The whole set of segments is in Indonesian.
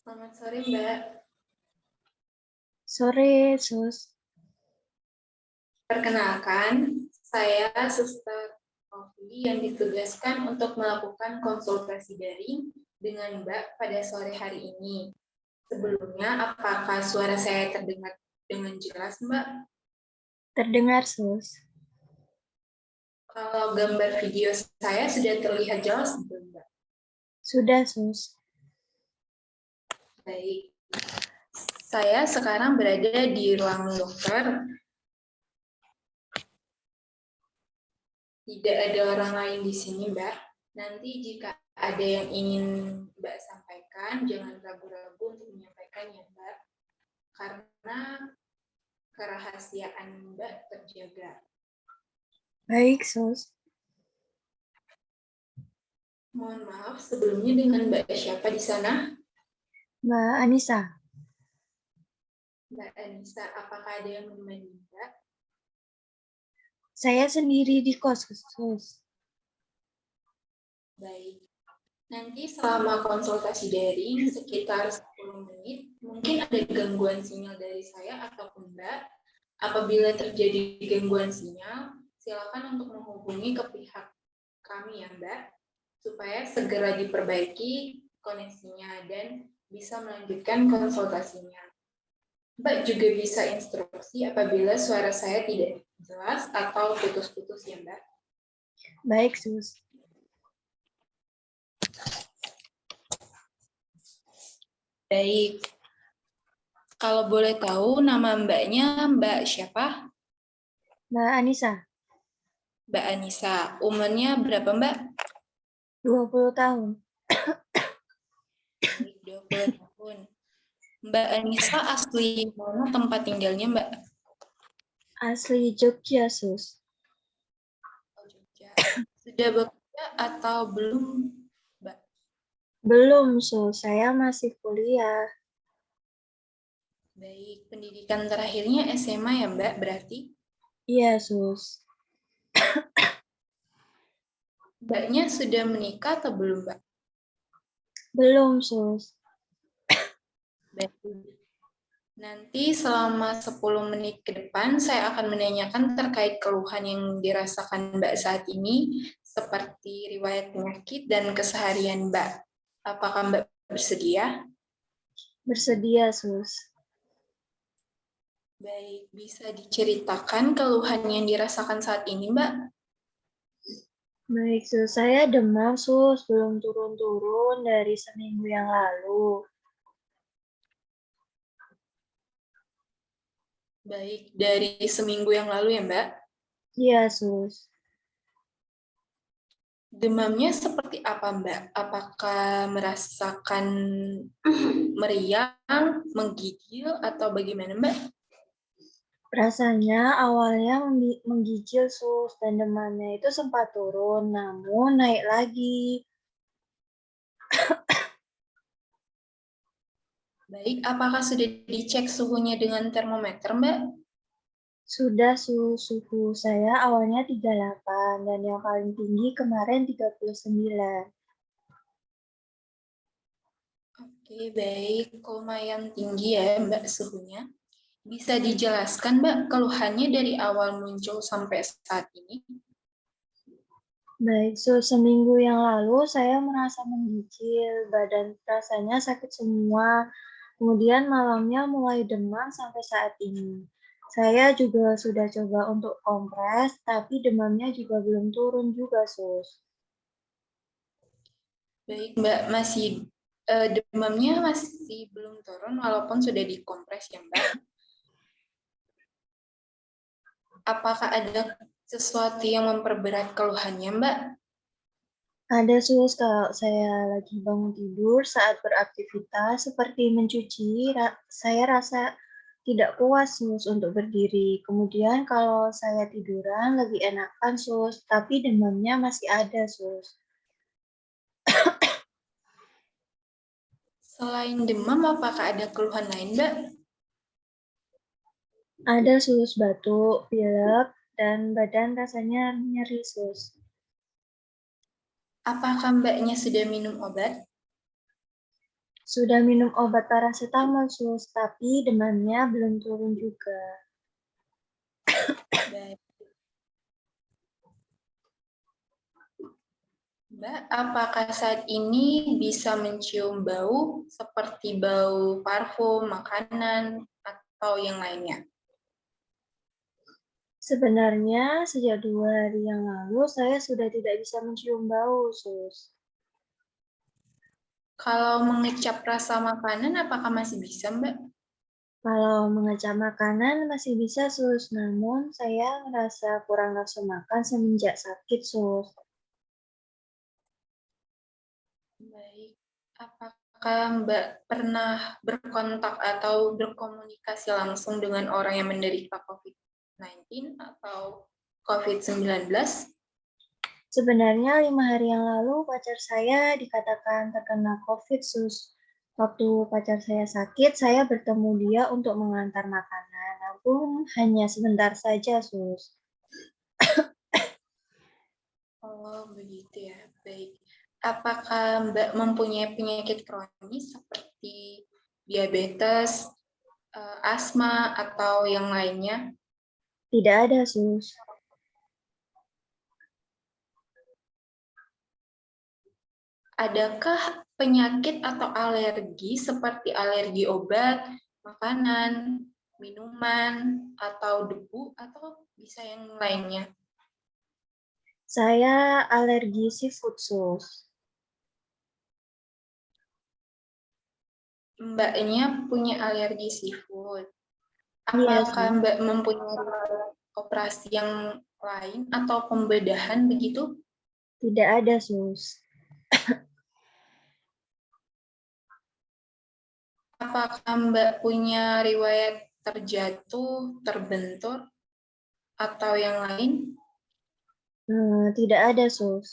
Selamat sore, Mbak. Sore, Sus. Perkenalkan, saya Suster Ovi yang ditugaskan untuk melakukan konsultasi daring dengan Mbak pada sore hari ini. Sebelumnya, apakah suara saya terdengar dengan jelas, Mbak? Terdengar, Sus. Kalau gambar video saya sudah terlihat jelas, belum, Mbak? Sudah, Sus. Baik. Saya sekarang berada di ruang dokter. Tidak ada orang lain di sini, Mbak. Nanti jika ada yang ingin Mbak sampaikan, jangan ragu-ragu untuk menyampaikannya, Mbak. Karena kerahasiaan Mbak terjaga. Baik, Sus. Mohon maaf, sebelumnya dengan Mbak siapa di sana? Mbak Anissa. Mbak Anissa, apakah ada yang menemani Mbak? Saya sendiri di kos, Sus. Baik. Nanti selama konsultasi daring sekitar 10 menit, mungkin ada gangguan sinyal dari saya ataupun Mbak. Apabila terjadi gangguan sinyal, silakan untuk menghubungi ke pihak kami ya Mbak, supaya segera diperbaiki koneksinya dan bisa melanjutkan konsultasinya. Mbak juga bisa instruksi apabila suara saya tidak jelas atau putus-putus ya Mbak. Baik, Sus. Baik. Kalau boleh tahu nama Mbaknya Mbak siapa? Mbak Anissa. Mbak Anissa. Umurnya berapa Mbak? 20 tahun. 20 tahun. Mbak Anissa asli mana tempat tinggalnya Mbak? Asli Jogja, Sus. Jogja. Sudah bekerja atau belum Mbak? Belum, Sus. Saya masih kuliah. Baik, pendidikan terakhirnya SMA ya Mbak berarti? Iya, Sus. Mbaknya sudah menikah atau belum Mbak? Belum, Sus. Baik. Nanti selama 10 menit ke depan saya akan menanyakan terkait keluhan yang dirasakan Mbak saat ini, seperti riwayat penyakit dan keseharian Mbak. Apakah Mbak bersedia? Bersedia, Sus. Baik, bisa diceritakan keluhan yang dirasakan saat ini Mbak? Baik, Sus. Saya demam, Sus. Belum turun-turun dari seminggu yang lalu. Baik, dari seminggu yang lalu ya Mbak? Iya, Sus. Demamnya seperti apa Mbak? Apakah merasakan meriang, menggigil, atau bagaimana Mbak? Rasanya awalnya menggigil, Sus, dan demamnya itu sempat turun, namun naik lagi. Baik, apakah sudah dicek suhunya dengan termometer Mbak? Sudah, suhu saya awalnya 38 dan yang paling tinggi kemarin 39. Oke, baik. Lumayan tinggi ya Mbak suhunya. Bisa dijelaskan Mbak keluhannya dari awal muncul sampai saat ini? Baik, seminggu yang lalu saya merasa menggigil, badan rasanya sakit semua, kemudian malamnya mulai demam sampai saat ini. Saya juga sudah coba untuk kompres, tapi demamnya juga belum turun juga, Sus. Baik Mbak, demamnya masih belum turun walaupun sudah dikompres ya Mbak. Apakah ada sesuatu yang memperberat keluhannya Mbak? Ada, Sus, kalau saya lagi bangun tidur saat beraktivitas seperti mencuci, saya rasa tidak puas, Sus, untuk berdiri. Kemudian kalau saya tiduran lebih enakan, Sus, tapi demamnya masih ada, Sus. Selain demam, apakah ada keluhan lain Mbak? Ada, Sus, batuk, pilek, dan badan rasanya nyeri, Sus. Apakah Mbaknya sudah minum obat? Sudah minum obat paracetamol, Sus, tapi demamnya belum turun juga. Baik. Mbak, apakah saat ini bisa mencium bau seperti bau parfum, makanan, atau yang lainnya? Sebenarnya sejak 2 hari yang lalu saya sudah tidak bisa mencium bau, Sus. Kalau mengecap rasa makanan, apakah masih bisa, Mbak? Kalau mengecap makanan masih bisa, Sus. Namun saya merasa kurang nafsu makan semenjak sakit, Sus. Baik. Apakah Mbak pernah berkontak atau berkomunikasi langsung dengan orang yang menderita COVID-19 atau COVID-19? Sebenarnya 5 hari yang lalu pacar saya dikatakan terkena COVID, Sus. Waktu pacar saya sakit, saya bertemu dia untuk mengantar makanan. Namun hanya sebentar saja, Sus. Oh, begitu ya. Baik. Apakah Mbak mempunyai penyakit kronis seperti diabetes, asma, atau yang lainnya? Tidak ada, Sus. Adakah penyakit atau alergi seperti alergi obat, makanan, minuman, atau debu, atau bisa yang lainnya? Saya alergi seafood, Sus. Mbaknya punya alergi seafood. Iya, Apakah Sus. Mbak mempunyai operasi yang lain atau pembedahan begitu? Tidak ada, Sus. Apakah Mbak punya riwayat terjatuh, terbentur, atau yang lain? Tidak ada, Sus.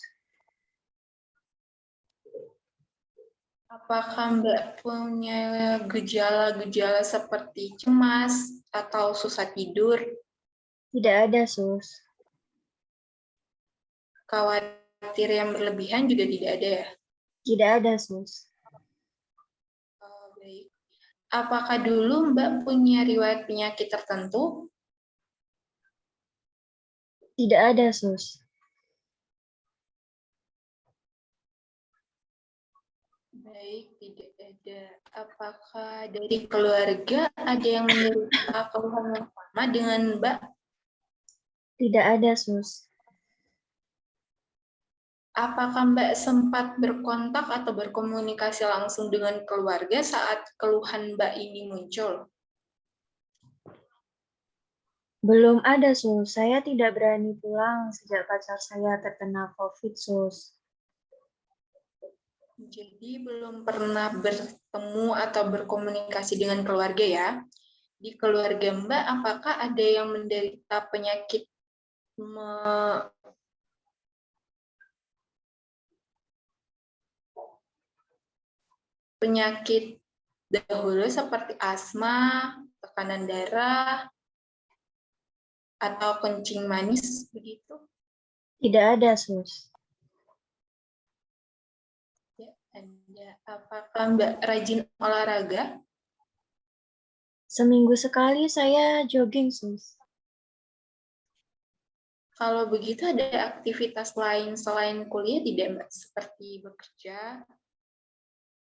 Apakah Mbak punya gejala-gejala seperti cemas atau susah tidur, Tidak ada, Sus. khawatir yang berlebihan juga tidak ada ya? Tidak ada, Sus. Oh, baik. Apakah dulu Mbak punya riwayat penyakit tertentu? Tidak ada, Sus. Baik, tidak ada. Apakah dari keluarga ada yang menderita keluhan yang sama dengan Mbak? Tidak ada, Sus. Apakah Mbak sempat berkontak atau berkomunikasi langsung dengan keluarga saat keluhan Mbak ini muncul? Belum ada, Sus. Saya tidak berani pulang sejak pacar saya terkena COVID, Sus. Jadi belum pernah bertemu atau berkomunikasi dengan keluarga ya. Di keluarga Mbak, apakah ada yang menderita penyakit dahulu seperti asma, tekanan darah, atau kencing manis begitu? Tidak ada, Sus. Ya, ada. Apakah Mbak rajin olahraga? Seminggu sekali saya jogging, Sus. Kalau begitu ada aktivitas lain selain kuliah tidak Mbak? Seperti bekerja?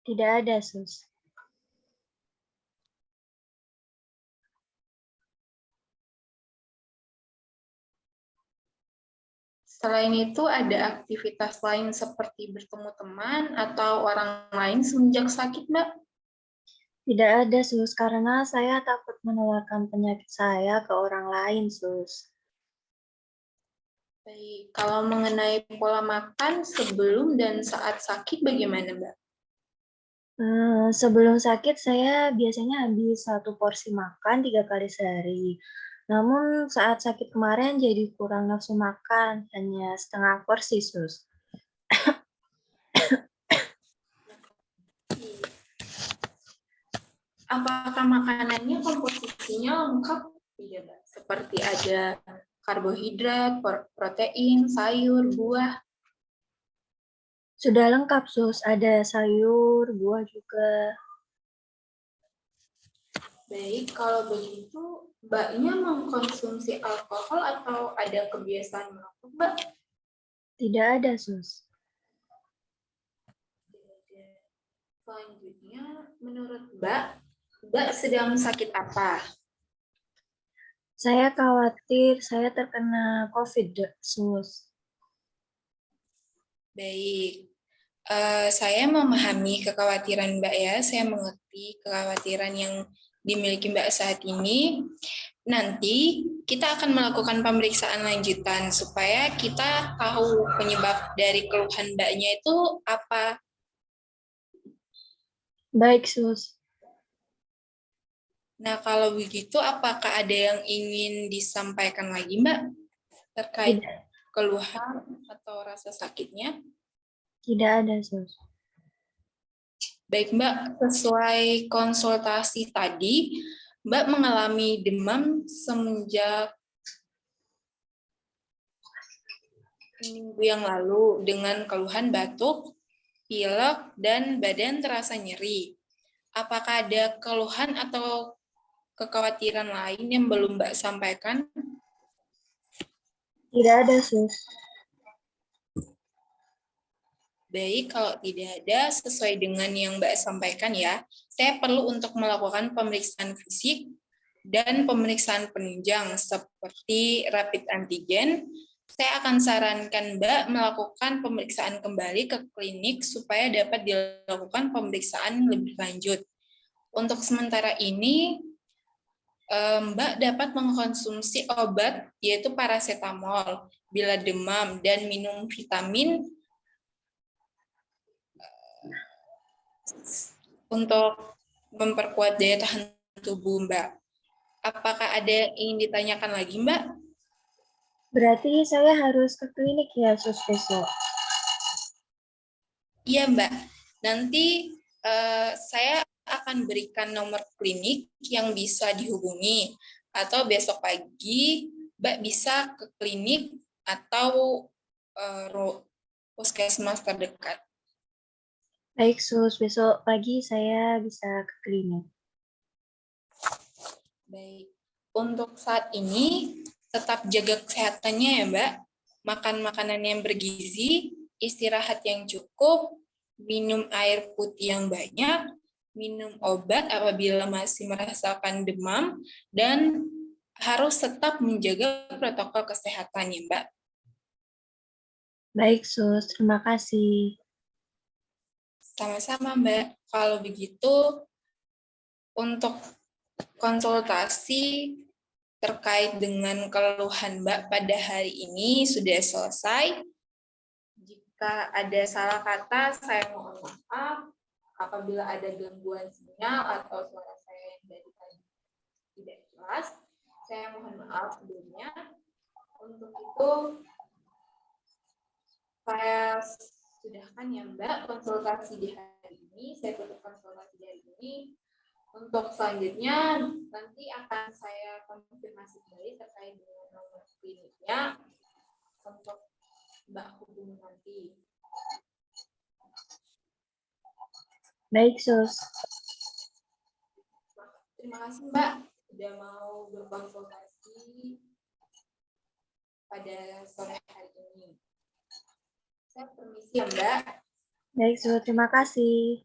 Tidak ada, Sus. Selain itu ada aktivitas lain seperti bertemu teman atau orang lain semenjak sakit Mbak? Tidak ada, Sus, karena saya takut menularkan penyakit saya ke orang lain, Sus. Baik, kalau mengenai pola makan sebelum dan saat sakit bagaimana Mbak? Sebelum sakit saya biasanya habis 1 porsi makan 3 kali sehari. Namun saat sakit kemarin jadi kurang nafsu makan, hanya setengah porsi, Sus. Apakah makanannya komposisinya lengkap? Tidak Mbak. Seperti ada karbohidrat, protein, sayur, buah. Sudah lengkap, Sus. Ada sayur, buah juga. Baik, kalau begitu Mbaknya mengkonsumsi alkohol atau ada kebiasaan merokok, Mbak? Tidak ada, Sus. Selanjutnya, menurut Mbak sedang sakit apa? Saya khawatir saya terkena COVID, Sus. Baik, saya memahami kekhawatiran Mbak ya. Saya mengerti kekhawatiran yang dimiliki Mbak saat ini. Nanti kita akan melakukan pemeriksaan lanjutan supaya kita tahu penyebab dari keluhan Mbaknya itu apa. Baik, Sus. Nah, kalau begitu apakah ada yang ingin disampaikan lagi, Mbak, terkait Tidak, keluhan atau rasa sakitnya? tidak ada, Sus. Baik, Mbak, sesuai konsultasi tadi, Mbak mengalami demam semenjak minggu yang lalu dengan keluhan batuk, pilek, dan badan terasa nyeri. Apakah ada keluhan atau kekhawatiran lain yang belum Mbak sampaikan? Tidak ada, Sus. Baik, kalau tidak ada, sesuai dengan yang Mbak sampaikan ya, saya perlu untuk melakukan pemeriksaan fisik dan pemeriksaan penunjang seperti rapid antigen. Saya akan sarankan Mbak melakukan pemeriksaan kembali ke klinik supaya dapat dilakukan pemeriksaan lebih lanjut. Untuk sementara ini, Mbak dapat mengkonsumsi obat yaitu paracetamol bila demam dan minum vitamin untuk memperkuat daya tahan tubuh Mbak. Apakah ada yang ingin ditanyakan lagi Mbak? Berarti saya harus ke klinik ya, Sus, besok. Iya Mbak, nanti saya akan berikan nomor klinik yang bisa dihubungi, atau besok pagi Mbak bisa ke klinik atau puskesmas terdekat. Baik, Sus. Besok pagi saya bisa ke klinik. Baik, untuk saat ini tetap jaga kesehatannya ya Mbak, makan makanan yang bergizi, istirahat yang cukup, minum air putih yang banyak, minum obat apabila masih merasakan demam, dan harus tetap menjaga protokol kesehatan ya Mbak. Baik, Sus. Terima kasih. Sama-sama Mbak, kalau begitu untuk konsultasi terkait dengan keluhan Mbak pada hari ini sudah selesai. Jika ada salah kata, saya mohon maaf. Apabila ada gangguan sinyal atau suara saya yang dari tadi tidak jelas, saya mohon maaf sebelumnya. Untuk itu, saya sudahkan ya Mbak konsultasi di hari ini. Saya tutup konsultasi di hari ini. Untuk selanjutnya, nanti akan saya konfirmasi kembali terkait dengan nomor kliniknya untuk Mbak hubungi nanti. Baik, Sus. Terima kasih Mbak sudah mau berkonsultasi pada sore hari ini. Saya permisi ya Mbak. Baik, Sus. Terima kasih.